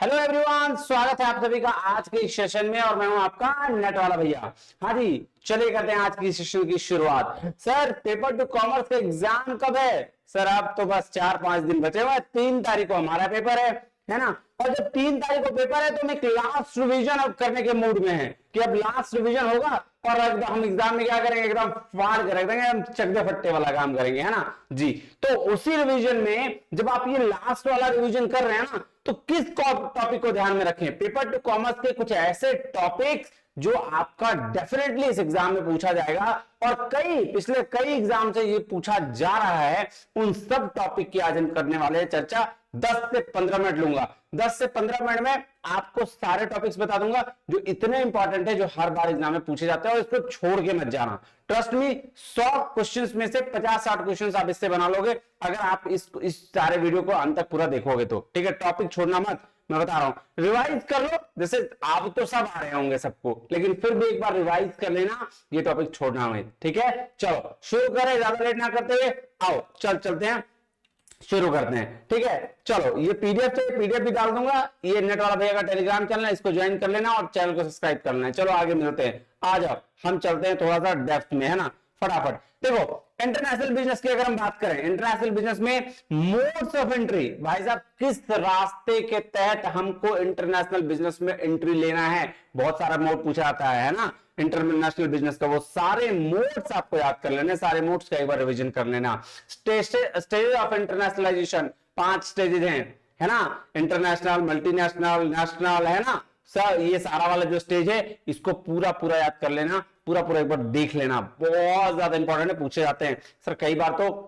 Hello everyone, स्वागत है आप सभी का आज के इस सेशन में और मैं हूं आपका नेट वाला भैया। हाँ जी, चलिए करते हैं आज की सेशन की शुरुआत। सर, पेपर टू कॉमर्स का एग्जाम कब है? सर, अब तो बस 4-5 दिन बचे हुए। 3 तारीख को हमारा पेपर है ना। और जब 3 तारीख को पेपर है तो हम एक लास्ट रिवीजन अब करने के मूड में है कि अब लास्ट रिवीजन होगा और हम एग्जाम में क्या करेंगे, एकदम फाड़ कर रख देंगे, हम चकदे फट्टे वाला काम करेंगे, है ना जी। तो उसी रिवीजन में जब आप ये लास्ट वाला रिवीजन कर रहे हैं ना, तो किस टॉपिक को ध्यान में रखें? पेपर टू कॉमर्स के कुछ ऐसे टॉपिक्स जो आपका डेफिनेटली इस एग्जाम में पूछा जाएगा और पिछले कई एग्जाम से ये पूछा जा रहा है। उन सब टॉपिक की आज हम करने वाले हैं चर्चा। 10 से 15 मिनट लूंगा। 10 से 15 मिनट में आपको सारे टॉपिक्स बता दूंगा जो इतने इंपॉर्टेंट है, जो हर बार एग्जाम में पूछे जाते हैं, और इसको छोड़ के मत जाना। ट्रस्ट मी, 100 क्वेश्चंस में से 50-60 क्वेश्चंस आप इससे बना लोगे अगर आप इस सारे वीडियो को अंत तक पूरा देखोगे तो। ठीक है, टॉपिक छोड़ना मत, मैं बता रहा हूं। रिवाइज कर लो, जैसे आप तो सब आ रहे होंगे सबको, लेकिन फिर भी एक बार रिवाइज कर लेना, ये टॉपिक छोड़ना नहीं। ठीक है, चलो शुरू करें, ज्यादा लेट ना करते हुए। आओ चलते हैं, शुरू करते हैं। ठीक है, चलो ये पीडीएफ चाहिए, पीडीएफ भी डाल दूंगा। ये नेट वाला भैया का टेलीग्राम चैनल है, इसको ज्वाइन कर लेना और चैनल को सब्सक्राइब कर लेना। चलो आगे मिलते हैं। आ जाओ, हम चलते हैं थोड़ा सा डेप्थ में, है ना, फटाफट। देखो, इंटरनेशनल बिजनेस की अगर हम बात करें, इंटरनेशनल बिजनेस में मोड्स ऑफ एंट्री, भाई साहब किस रास्ते के तहत हमको इंटरनेशनल बिजनेस में एंट्री लेना है, बहुत सारा मोड पूछा जाता है ना इंटरनेशनल बिजनेस का। वो सारे मोड्स आपको याद कर लेने, सारे मोड्स का एक बार रिवीजन कर लेना। स्टेजेस ऑफ इंटरनेशनलाइजेशन 5 स्टेजेस हैं, है ना। इंटरनेशनल, मल्टीनेशनल, नेशनल, है ना सर। ये सारा वाला जो स्टेज है इसको पूरा पूरा याद कर लेना, पूरा पूरा एक बार देख लेना, बहुत ज्यादा इंपॉर्टेंट है, पूछे जाते हैं सर। कई बार तो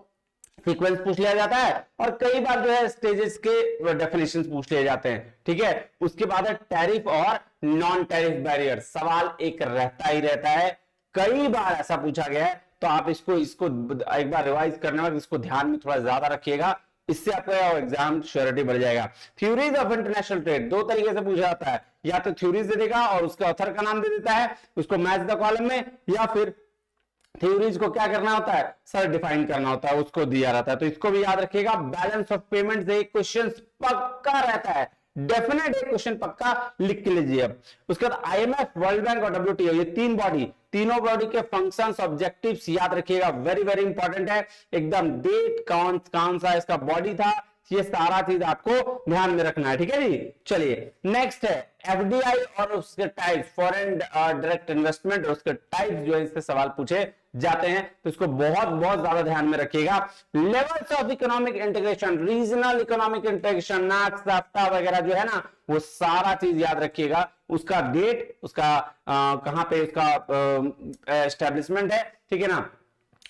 सीक्वेंस पूछ लिया जाता है और कई बार जो है स्टेजेस के डेफिनेशंस पूछ लिए जाते हैं। ठीक है, उसके बाद है टैरिफ और नॉन टैरिफ बैरियर। सवाल एक रहता ही रहता है, कई बार ऐसा पूछा गया है, तो आप इसको एक बार रिवाइज करने में इसको ध्यान में थोड़ा ज्यादा रखिएगा, इससे आपका एग्जाम श्योरिटी बढ़ जाएगा। थ्योरीज ऑफ इंटरनेशनल ट्रेड 2 तरीके से पूछा जाता है, या तो थ्योरीज दे देगा और उसके ऑथर का नाम दे देता है, उसको मैच द कॉलम में, या फिर थ्योरीज को क्या करना होता है सर, डिफाइन करना होता है, उसको दिया रहता है। तो इसको भी याद रखिएगा। बैलेंस ऑफ पेमेंट एक क्वेश्चन पक्का रहता है, डेफिनेट एक क्वेश्चन पक्का लिख के लीजिए। अब उसके बाद आईएमएफ, वर्ल्ड बैंक और डब्ल्यूटीओ, ये 3 बॉडी, तीनों बॉडी के फंक्शंस, ऑब्जेक्टिव्स याद रखिएगा, वेरी वेरी इंपॉर्टेंट है एकदम। डेट कौन सा इसका बॉडी था, ये सारा चीज आपको ध्यान में रखना है। ठीक है जी, चलिए नेक्स्ट है एफडीआई और उसके टाइप्स, फॉरेन डायरेक्ट इन्वेस्टमेंट और उसके टाइप्स जो है इससे सवाल पूछे जाते हैं, तो इसको बहुत बहुत ज्यादा ध्यान में रखिएगा। Levels of economic integration, regional economic integration, NAFTA वगैरह जो है ना, वो सारा चीज याद रखिएगा। उसका डेट, उसका कहां पे उसका एस्टेब्लिशमेंट है, ठीक है ना,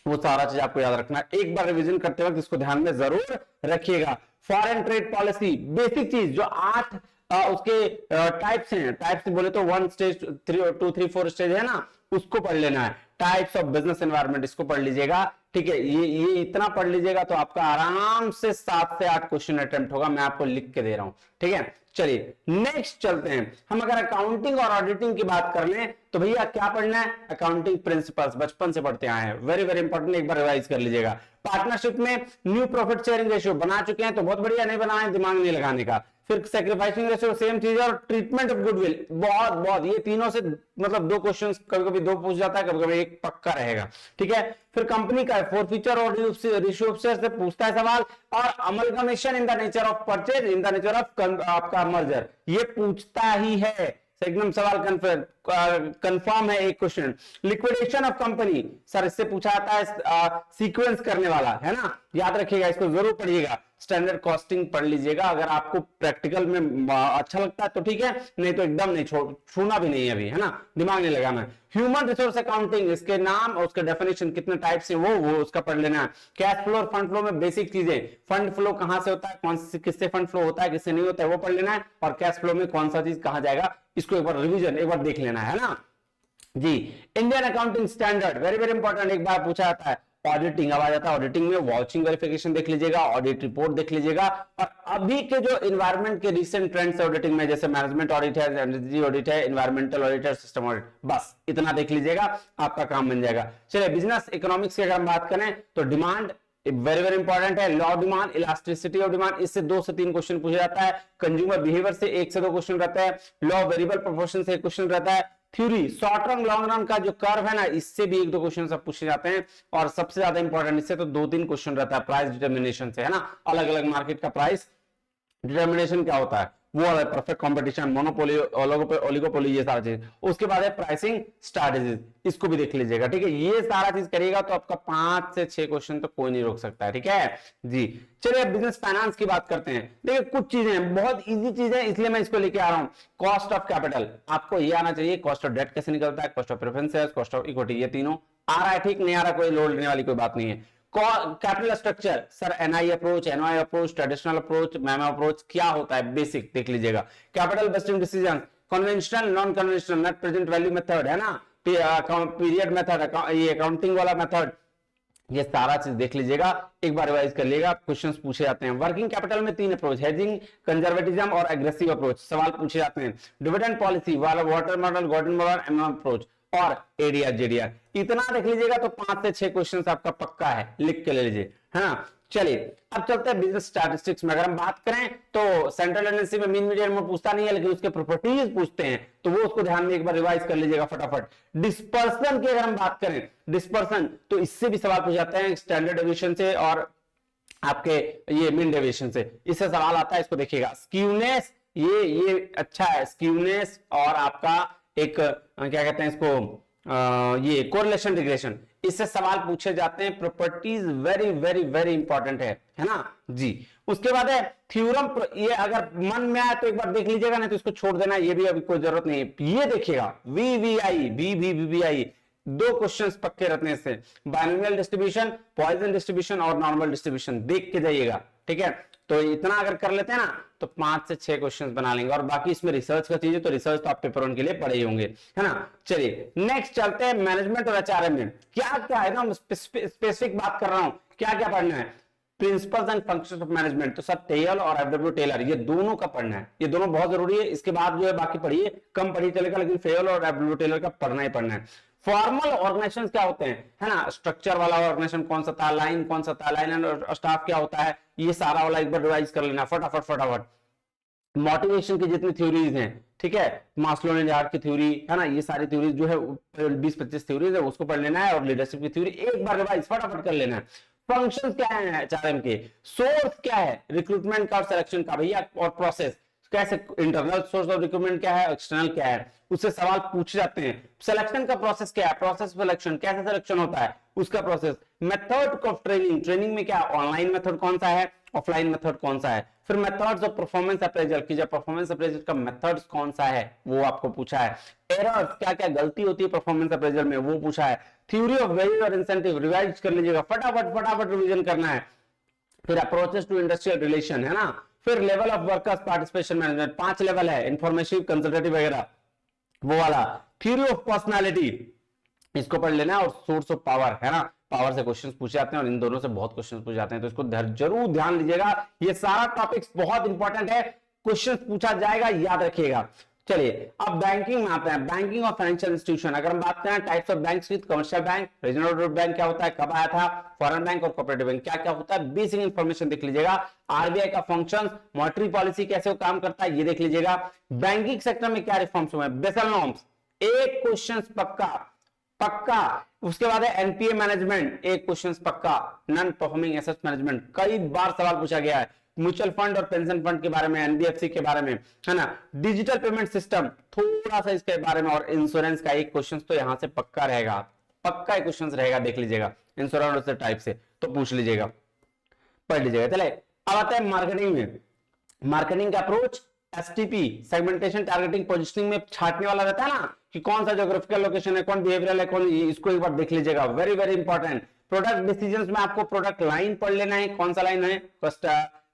वो सारा चीज आपको याद रखना है। एक बार रिवीजन करते वक्त इसको ध्यान में जरूर रखिएगा। फॉरेन ट्रेड पॉलिसी, बेसिक चीज जो 8 उसके टाइप्स हैं, टाइप्स बोले तो 1 स्टेज, 2, 3, 4 स्टेज है ना, उसको पढ़ लेना है। टाइप्स ऑफ बिजनेस एनवायरनमेंट, इसको पढ़ लीजिएगा। ठीक है, ये इतना पढ़ लीजिएगा तो आपका आराम से 7 से 8 क्वेश्चन अटेम्प्ट होगा, मैं आपको लिख के दे रहा हूं। ठीक है, चलिए नेक्स्ट चलते हैं। हम अगर अकाउंटिंग और ऑडिटिंग की बात कर लें तो भैया क्या पढ़ना है, अकाउंटिंग प्रिंसिपल्स, बचपन से पढ़ते आए हैं, वेरी वेरी इंपॉर्टेंट, एक बार रिवाइज कर लीजिएगा। पार्टनरशिप में न्यू प्रॉफिट शेयरिंग रेशियो बना चुके हैं तो बहुत बढ़िया, नहीं बनाए दिमाग नहीं लगाने का। फिर सैक्रिफाइसिंग रेशियो सेम चीज है, और ट्रीटमेंट ऑफ गुडविल, बहुत बहुत, ये तीनों से मतलब 2 क्वेश्चन, कभी कभी 2 पूछ जाता है, कभी कभी 1 पक्का रहेगा। ठीक है, फिर कंपनी का फोरफीचर और रेशियो ऑफ शेयर से पूछता है सवाल, और amalgamation in the nature of purchase, in the nature of आपका मर्जर, ये पूछता ही है, एकदम सवाल कंफर्म है एक question. Liquidation of company, sir इससे पूछा जाता है सीक्वेंस करने वाला, है ना, याद रखिएगा, इसको जरूर पढ़िएगा। स्टैंडर्ड कॉस्टिंग पढ़ लीजिएगा, अगर आपको प्रैक्टिकल में अच्छा लगता है तो ठीक है, नहीं तो एकदम नहीं, छूना भी नहीं है अभी, है ना, दिमाग नहीं लगाना। ह्यूमन रिसोर्स अकाउंटिंग, इसके नाम और उसके डेफिनेशन, कितने टाइप से वो उसका पढ़ लेना है। कैश फ्लो और फंड फ्लो में बेसिक चीजें, फंड फ्लो कहां से होता है, कौन से किससे फंड फ्लो होता है, किससे नहीं होता है, वो पढ़ लेना है। और कैश फ्लो में कौन सा चीज कहां जाएगा, इसको एक बार रिवीजन एक बार देख लेना है ना जी। Indian accounting standard, very very important, एक बार पूछा जाता है। ऑडिटिंग अब आ जाता है, ऑडिटिंग में वाचिंग वेरिफिकेशन देख लीजिएगा, ऑडिट रिपोर्ट देख लीजिएगा, और अभी के जो इन्वायरमेंट के रिसेंट ट्रेंड्स है ऑडिटिंग में, जैसे मैनेजमेंट ऑडिट है, एनर्जी ऑडिट है, इन्वायरमेंटल ऑडिट है, सिस्टम ऑडिट, बस इतना देख लीजिएगा, आपका काम बन जाएगा। चलिए बिजनेस इकोनॉमिक्स की अगर हम बात करें तो डिमांड, वेरी वेरी इंपॉर्टेंट है। Law of demand, elasticity of demand, इससे 2 से 3 क्वेश्चन पूछा जाता है। कंज्यूमर बिहेवियर से 1 से 2 क्वेश्चन रहता है। लॉ ऑफ वेरिएबल प्रोपोर्शन से 1 क्वेश्चन रहता है। Theory, short run long run का जो कर्व है ना, इससे भी 1-2 क्वेश्चन सब पूछे जाते हैं। और सबसे ज्यादा इंपॉर्टेंट इससे तो 2-3 क्वेश्चन रहता है प्राइस डिटर्मिनेशन से, है ना, अलग अलग मार्केट का प्राइस डिटर्मिनेशन क्या होता है वो है, परफेक्ट कंपटीशन, मोनोपोली, ओलिगोपोली, ये सारा चीज। उसके बाद है प्राइसिंग स्ट्रैटेजीज, इसको भी देख लीजिएगा, ठीक है। ये सारा चीज करिएगा तो आपका 5 से 6 क्वेश्चन तो कोई नहीं रोक सकता है, ठीक है जी। चलिए बिजनेस फाइनेंस की बात करते हैं। देखिए कुछ चीजें बहुत इजी चीजें, इसलिए मैं इसको लेके आ रहा हूं। कॉस्ट ऑफ कैपिटल आपको ये आना चाहिए, कॉस्ट ऑफ डेट कैसे निकलता है, cost of preferences, cost of equity, ये तीनों आ रहा है, ठीक। नहीं आ रहा कोई लोड लेने वाली कोई बात नहीं है। Capital structure, sir NI approach, NOI approach, traditional approach, MM approach, क्या होता है बेसिक देख लीजिएगा। Capital budgeting decision, conventional, non conventional, net present value method, है ना, पीरियड मेथड, ये अकाउंटिंग वाला मेथड, ये सारा चीज देख लीजिएगा, एक बार रिवाइज कर लीजिएगा, क्वेश्चंस पूछे जाते हैं। वर्किंग कैपिटल में 3 अप्रोच, हेजिंग, कंजर्वेटिज्म और एग्रेसिव अप्रोच, सवाल पूछे जाते हैं। डिविडेंड पॉलिसी वाला, Walter model, Gordon model, MM approach और एडीआर जेडीआर, इतना देख लीजिएगा तो 5 से 6 क्वेश्चन आपका पक्का है, लिख के ले लीजिए, है ना। चलिए अब चलते हैं बिजनेस स्टैटिस्टिक्स में। अगर हम बात करें तो सेंट्रल टेंडेंसी में मीन मीडियन में पूछता नहीं है, लेकिन उसके प्रॉपर्टीज पूछते हैं, तो वो उसको ध्यान में एक बार रिवाइज कर लीजिएगा फटाफट। डिस्पर्सन की अगर हम बात करें, डिस्पर्सन तो इससे भी सवाल पूछ जाते हैं, स्टैंडर्ड डेविएशन से और आपके ये मीन डेविएशन से, इससे सवाल आता है, इसको देखिएगा। स्क्यूनेस, ये अच्छा है, स्क्यूनेस और आपका एक क्या कहते हैं इसको, ये कोरिलेशन रिग्रेशन, इससे सवाल पूछे जाते हैं। Properties very very very important है ना जी। उसके बाद है थ्योरम, ये अगर मन में आए तो एक बार देख लीजिएगा, नहीं तो इसको छोड़ देना, ये भी अभी कोई जरूरत नहीं है। ये देखिएगा वीवीआई, वीवीआई 2 क्वेश्चंस पक्के रहते हैं इससे, बाइनोमियल डिस्ट्रीब्यूशन, पॉइजन डिस्ट्रीब्यूशन और नॉर्मल डिस्ट्रीब्यूशन, देख के जाइएगा, ठीक है। तो इतना अगर कर लेते हैं ना तो 5 से 6 क्वेश्चंस बना लेंगे। और बाकी इसमें रिसर्च का चीज है, तो रिसर्च तो आप पेपर 1 के लिए पढ़े ही होंगे, है ना। चलिए नेक्स्ट चलते हैं, मैनेजमेंट और एचआरएम में क्या क्या है ना, स्पेसिफिक बात कर रहा हूं, क्या क्या पढ़ना है। Principles and functions of management, तो सर टेल और एफडब्ल्यू टेलर, ये दोनों का पढ़ना है, ये दोनों बहुत जरूरी है। इसके बाद जो है बाकी पढ़िए, कम पढ़िए चलेगा, लेकिन फेल और एफडब्ल्यू टेलर का पढ़ना ही पढ़ना है। फॉर्मल ऑर्गेनाइजेशन क्या होते हैं, है ना, स्ट्रक्चर वाला ऑर्गेनाइजेशन कौन सा था, लाइन कौन सा था, लाइन एंड स्टाफ क्या होता है, ये सारा वाला एक बार रिवाइज कर लेना फटाफट फटाफट। मोटिवेशन की जितनी थ्योरीज हैं, ठीक है, मास्लो ने हार्ट की थ्योरी, है ना, ये सारी थ्योरीज जो है 20-25 थ्योरीज है, उसको पढ़ लेना है। और लीडरशिप की थ्योरी एक बार रिवाइज फटाफट कर लेना है। फंक्शंस क्या है एचआरएम के, सोर्स क्या है रिक्रूटमेंट का और सिलेक्शन का भैया, और प्रोसेस कैसे, इंटरनल सोर्स ऑफ रिक्रूटमेंट क्या है, एक्सटर्नल क्या है, उससे सवाल पूछे जाते हैं। सिलेक्शन का प्रोसेस क्या है, प्रोसेस सिलेक्शन, कैसे सिलेक्शन होता है उसका process. Method of training, training में क्या ऑनलाइन मेथड कौन सा है, ऑफलाइन मेथड कौन सा है। फिर मेथड्स ऑफ परफॉर्मेंस अप्रेजल की, जब परफॉर्मेंस अप्रेजल का मेथड्स कौन सा है वो आपको पूछा है। एरर्स, क्या क्या गलती होती है परफॉर्मेंस अप्रेजल में, वो पूछा है। थ्योरी ऑफ वेजेस और इंसेंटिव रिवाइज कर लीजिएगा, फटाफट फटाफट रिवीजन करना है। फिर अप्रोचेस टू इंडस्ट्रियल रिलेशन, है ना। फिर level of workers participation management, 5 level है, इंफॉर्मेटिव, कंसल्टेटिव वगैरह, वो वाला। थ्योरी ऑफ पर्सनालिटी, इसको पढ़ लेना। और सोर्स ऑफ पावर, है ना, पावर से क्वेश्चंस पूछे जाते हैं, और इन दोनों से बहुत क्वेश्चंस पूछे जाते हैं, तो इसको जरूर ध्यान लीजिएगा। ये सारा टॉपिक्स बहुत इंपॉर्टेंट है, क्वेश्चंस पूछा जाएगा, याद रखिएगा। चलिए अब बैंकिंग में आते हैं, बैंकिंग और फाइनेंशियल इंस्टीट्यूशन। अगर हम बात करें types of banks with, commercial bank, regional bank क्या होता है, कब आया था, फॉरेन बैंक और कोऑपरेटिव बैंक क्या क्या होता है, बेसिक इंफॉर्मेशन देख लीजिएगा। आरबीआई का फंक्शंस, मॉनेटरी पॉलिसी कैसे वो काम करता है, ये देख लीजिएगा। बैंकिंग सेक्टर में क्या रिफॉर्म्स हुए, बेसल नॉर्म्स, एक क्वेश्चन पक्का पक्का। उसके बाद है एनपीए मैनेजमेंट, एक क्वेश्चन पक्का। नॉन परफॉर्मिंग एसेट्स मैनेजमेंट, कई बार सवाल पूछा गया है। म्यूचुअल फंड और पेंशन फंड के बारे में, एनबीएफसी के बारे में, है ना। डिजिटल पेमेंट सिस्टम थोड़ा सा इसके बारे में, और इंश्योरेंस का एक क्वेश्चन तो यहां से पक्का रहेगा, पक्का एक क्वेश्चन रहेगा, देख लीजिएगा। इंश्योरेंस टाइप से तो पूछ लीजिएगा, पढ़ लीजिएगा। चले अब आते हैं मार्केटिंग में। मार्केटिंग का approach, STP, segmentation, targeting, positioning में छाटने वाला रहता है ना, कि कौन सा ज्योग्राफिकल लोकेशन है, कौन बिहेवियरल है, कौन, इसको एक बार देख लीजिएगा, very very important. Product decisions में आपको प्रोडक्ट लाइन पढ़ लेना है, कौन सा लाइन है, फर्स्ट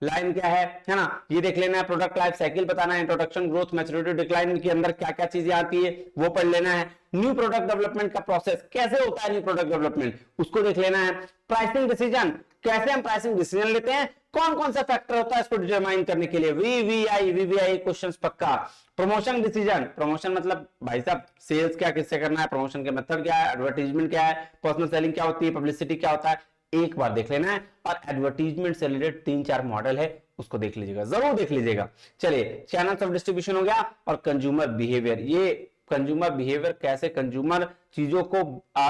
लाइन क्या है ना, ये देख लेना है। प्रोडक्ट लाइफ साइकिल बताना है, इंट्रोडक्शन, ग्रोथ, मैच्योरिटी, डिक्लाइन के अंदर क्या क्या चीजें आती है वो पढ़ लेना है। न्यू प्रोडक्ट डेवलपमेंट का प्रोसेस कैसे होता है, न्यू प्रोडक्ट डेवलपमेंट उसको देख लेना है। प्राइसिंग डिसीजन, कैसे हम प्राइसिंग डिसीजन लेते हैं, कौन कौन सा फैक्टर होता है इसको डिटरमाइन करने के लिए, वीवीआई क्वेश्चंस पक्का। प्रमोशन डिसीजन, प्रमोशन मतलब भाई साहब सेल्स क्या किससे करना है, प्रमोशन के मेथड क्या है, एडवर्टाइजमेंट क्या है, पर्सनल सेलिंग क्या होती है, पब्लिसिटी क्या होता है, एक बार देख लेना है। और एडवर्टीजमेंट से रिलेटेड 3-4 मॉडल है, उसको देख लीजिएगा, जरूर देख लीजिएगा। चलिए, चैनल्स ऑफ डिस्ट्रीब्यूशन हो गया और कंज्यूमर बिहेवियर। ये कंज्यूमर बिहेवियर कैसे कंज्यूमर चीजों को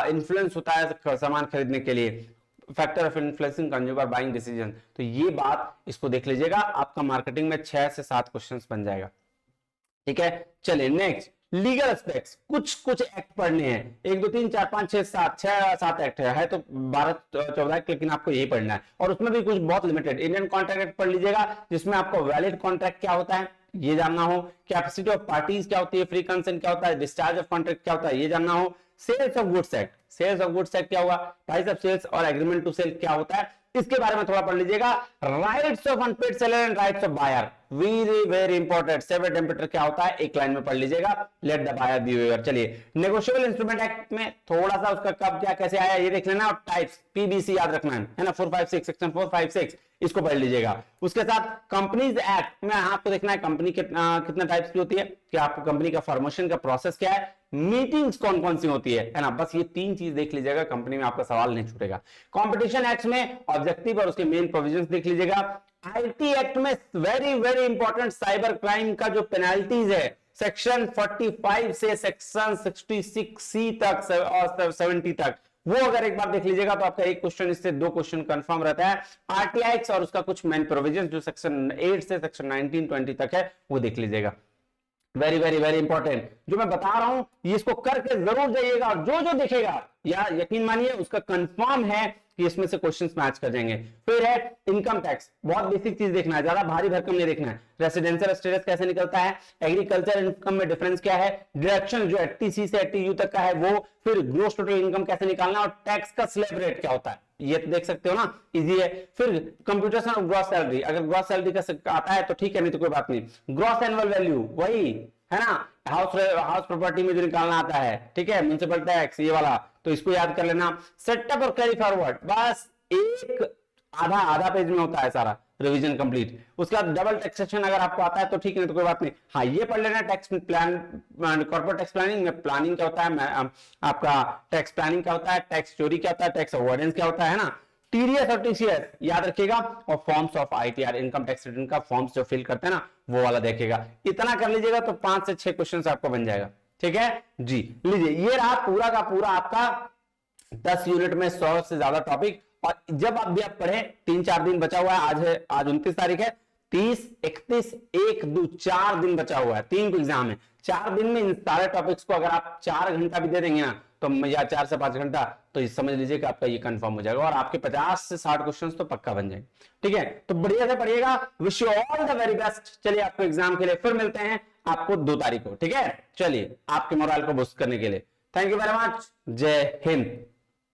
इन्फ्लुएंस होता है सामान खरीदने के लिए, factor of influencing consumer buying decision. तो ये बात इसको देख लीजिएगा, आपका मार्केटिंग में 6 से 7 क्वेश्चंस बन जाएगा। ठीक है, चलिए नेक्स्ट, लीगल एस्पेक्ट्स। कुछ एक्ट पढ़ने हैं, 1 2 3 4 5 6 7 एक्ट है तो 12-14 एक्ट, लेकिन आपको यही पढ़ना है। और उसमें भी कुछ बहुत लिमिटेड। इंडियन कॉन्ट्रैक्ट एक्ट पढ़ लीजिएगा, जिसमें आपको वैलिड कॉन्ट्रैक्ट क्या होता है ये जानना हो, कैपेसिटी ऑफ पार्टीज क्या होती है, फ्री कंसेंट क्या होता है, डिस्चार्ज ऑफ कॉन्ट्रैक्ट क्या होता है ये जानना हो, sales of goods act, sales of goods act क्या हुआ, प्राइस ऑफ सेल्स और एग्रीमेंट टू सेल क्या होता है, इसके बारे में थोड़ा पढ़ लीजिएगा। Rights of unpaid seller and rights of buyer, very very important. सेवर टेम्परेचर क्या होता है एक लाइन में पढ़ लीजिएगा। Let the buyer beware. चलिए, नेगोशिएबल इंस्ट्रूमेंट एक्ट में थोड़ा सा उसका कब क्या कैसे आया ये देख लेना, और टाइप्स पीबीसी याद रखना है ना, 456 सेक्शन 456 इसको पढ़ लीजिएगा। उसके साथ कंपनीज एक्ट में आपको देखना है कंपनी कितना टाइप्स की होती है, कि आपको कंपनी का फॉर्मेशन का प्रोसेस क्या है, मीटिंग्स कौन कौन सी होती है ना, बस ये 3 चीज देख लीजिएगा, कंपनी में आपका सवाल नहीं छूटेगा। कंपटीशन एक्ट में ऑब्जेक्टिव और उसके मेन प्रोविजंस देख लीजिएगा। आईटी एक्ट में very very important cyber crime का जो पेनाल्टीज है, सेक्शन 45 से सेक्शन 66C तक और 70 तक, वो अगर एक बार देख लीजिएगा तो आपका एक क्वेश्चन इससे 2 क्वेश्चन कंफर्म रहता है। आरटीआई और उसका कुछ मेन प्रोविजन जो सेक्शन 8 से सेक्शन 19-20 तक है वो देख लीजिएगा। वेरी वेरी वेरी इंपॉर्टेंट जो मैं बता रहा हूं, ये इसको करके जरूर जाइएगा, और जो जो देखेगा या यकीन मानिए उसका कंफर्म है कि इसमें से क्वेश्चंस मैच कर जाएंगे। फिर है इनकम टैक्स, बहुत बेसिक चीज देखना है, ज्यादा भारी भरकम नहीं देखना है। रेसिडेंशियल स्टेटस कैसे निकलता है, एग्रीकल्चर इनकम में डिफरेंस क्या है, डिडक्शन जो 80C से 80U तक का है वो, फिर ग्रोस टोटल इनकम कैसे निकालना, और टैक्स का स्लैब रेट क्या होता है ये तो देख सकते हो ना, इजी है। फिर कंप्यूटेशन ऑफ ग्रॉस सैलरी, अगर ग्रॉस सैलरी का आता है तो ठीक है, नहीं तो कोई बात नहीं। ग्रॉस एनुअल वैल्यू वही है ना, हाउस प्रॉपर्टी में जो निकालना आता है, ठीक है, म्युनिसिपल टैक्स ये वाला, तो इसको याद कर लेना। सेटअप और कैरी फॉरवर्ड, बस एक आधा पेज में होता है सारा, रिवीजन कंप्लीट। उसके बाद डबल टैक्सेशन अगर आपको आता है तो ठीक है, तो कोई बात नहीं। हाँ, ये पढ़ लेना, tax plan, corporate tax planning में प्लानिंग क्या होता है, आपका टैक्स प्लानिंग क्या होता है, टैक्स चोरी क्या होता है, टैक्स अवॉइडेंस क्या होता है ना, टीडीएस और टीसीएस याद रखिएगा, और forms of ITR, income tax return का फॉर्म्स जो फिल करते हैं ना वो वाला देखिएगा। इतना कर लीजिएगा तो 5 से 6 क्वेश्चन आपको बन जाएगा। ठीक है जी, लीजिए ये रहा पूरा का पूरा आपका 10 यूनिट में 100 से ज्यादा टॉपिक। और जब आप भी आप पढ़े, 3-4 दिन बचा हुआ है, आज 29 तारीख है, 30, 31, 1, 2, 4 दिन बचा हुआ है, 3 को एग्जाम है। 4 दिन में इन सारे टॉपिक्स को अगर आप 4 घंटा भी दे देंगे ना, तो या 4 से 5 घंटा, तो समझ लीजिए कि आपका ये कंफर्म हो जाएगा, और आपके 50 से 60 क्वेश्चंस तो पक्का बन जाएंगे। ठीक है, तो बढ़िया से पढ़िएगा, wish you all the very best. चलिए, आपको एग्जाम के लिए फिर मिलते हैं आपको 2 तारीख को। ठीक है, चलिए, आपके मोरल को बूस्ट करने के लिए। थैंक यू वेरी मच, जय हिंद।